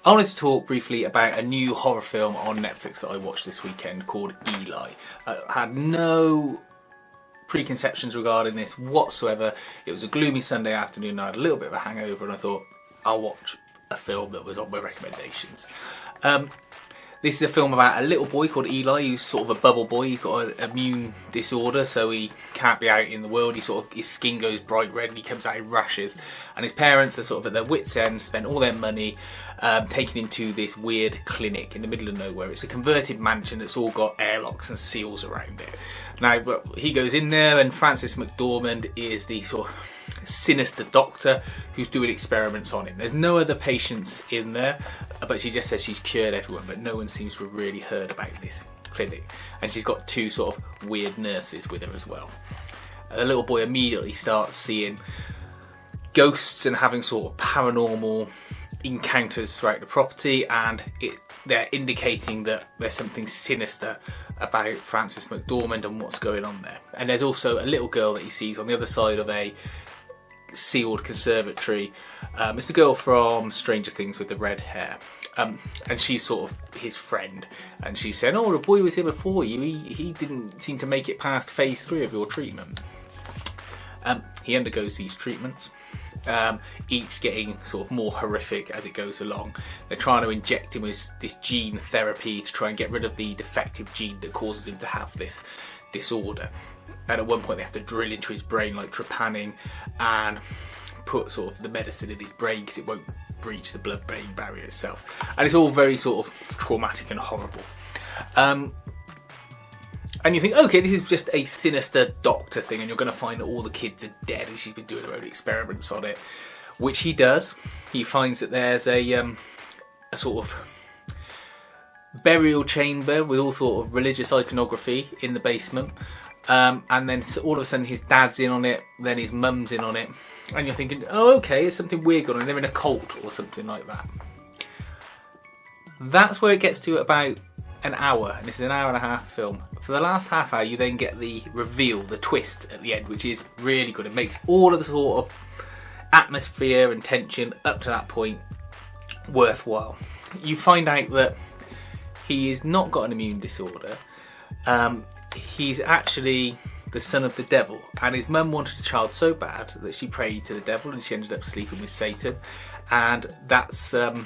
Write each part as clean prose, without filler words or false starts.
I wanted to talk briefly about a new horror film on Netflix that I watched this weekend called Eli. I had no preconceptions regarding this whatsoever. It was a gloomy Sunday afternoon, I had a little bit of a hangover, and I thought I'll watch a film that was on my recommendations. This is a film about a little boy called Eli who's sort of a bubble boy. He's got an immune disorder, so he can't be out in the world. His skin goes bright red and he comes out in rashes. And his parents are sort of at their wits' end, spend all their money taking him to this weird clinic in the middle of nowhere. It's a converted mansion that's all got airlocks and seals around it. Now, he goes in there, and Frances McDormand is the sort of sinister doctor who's doing experiments on him. There's no other patients in there, but she just says she's cured everyone, but no one seems to have really heard about this clinic. And she's got two sort of weird nurses with her as well. And the little boy immediately starts seeing ghosts and having sort of paranormal encounters throughout the property, and they're indicating that there's something sinister about Frances McDormand and what's going on there. And there's also a little girl that he sees on the other side of a sealed conservatory. It's the girl from Stranger Things with the red hair, and she's sort of his friend, and she's saying, oh, the boy was here before you, he didn't seem to make it past phase 3 of your treatment. He undergoes these treatments, each getting sort of more horrific as it goes along. They're trying to inject him with this gene therapy to try and get rid of the defective gene that causes him to have this disorder. And at one point they have to drill into his brain like trepanning and put sort of the medicine in his brain because it won't breach the blood-brain barrier itself. And it's all very sort of traumatic and horrible. And you think, okay, this is just a sinister doctor thing, and you're going to find that all the kids are dead and she's been doing her own experiments on it, which he does. He finds that there's a sort of burial chamber with all sort of religious iconography in the basement, and then all of a sudden his dad's in on it, then his mum's in on it, and you're thinking, oh, okay, there's something weird going on. They're in a cult or something like that. That's where it gets to about an hour, and this is an hour and a half film. For the last half hour, you then get the reveal, the twist at the end, which is really good. It makes all of the sort of atmosphere and tension up to that point worthwhile. You find out that he has not got an immune disorder. He's actually the son of the devil, and his mum wanted a child so bad that she prayed to the devil and she ended up sleeping with Satan, and that's the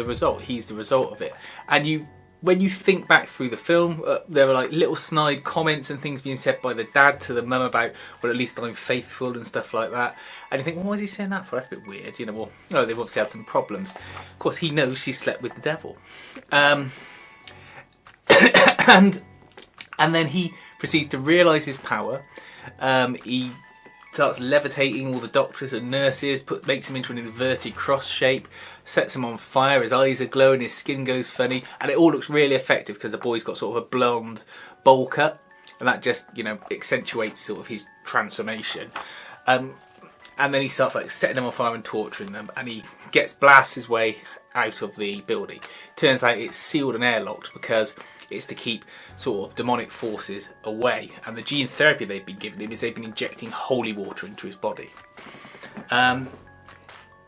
result. He's the result of it. And when you think back through the film, there were like little snide comments and things being said by the dad to the mum about, well, at least I'm faithful and stuff like that. And you think, well, why is he saying that for? That's a bit weird, you know. Well, no, they've obviously had some problems. Of course, he knows she slept with the devil. And then he proceeds to realise his power. He starts levitating all the doctors and nurses, makes him into an inverted cross shape, sets him on fire, his eyes are glowing, his skin goes funny, and it all looks really effective because the boy's got sort of a blonde bowl cut, and that just, you know, accentuates sort of his transformation. And then he starts like setting them on fire and torturing them, and he blasts his way out of the building. Turns out it's sealed and airlocked because it's to keep sort of demonic forces away, and the gene therapy they've been giving him is they've been injecting holy water into his body.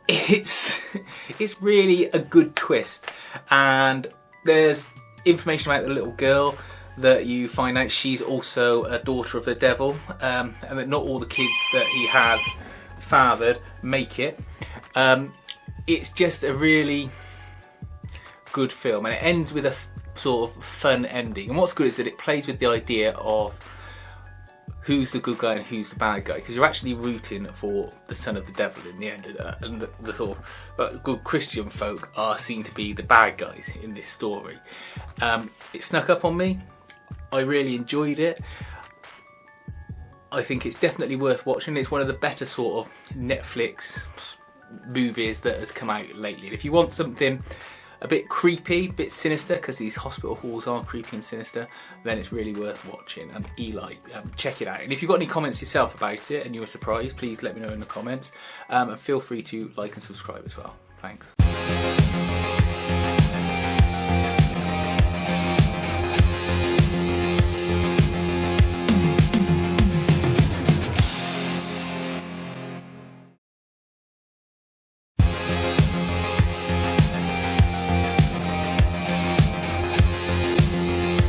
It's really a good twist, and there's information about the little girl that you find out she's also a daughter of the devil, and that not all the kids that he has fathered make it. It's just a really good film, and it ends with a sort of fun ending. And what's good is that it plays with the idea of who's the good guy and who's the bad guy, because you're actually rooting for the son of the devil in the end, and the sort of good Christian folk are seen to be the bad guys in this story. It snuck up on me. I really enjoyed it. I think it's definitely worth watching. It's one of the better sort of Netflix movies that has come out lately. And if you want something a bit creepy, a bit sinister, because these hospital halls are creepy and sinister, then it's really worth watching. And Eli, check it out. And if you've got any comments yourself about it and you were surprised, please let me know in the comments. And feel free to like and subscribe as well. Thanks.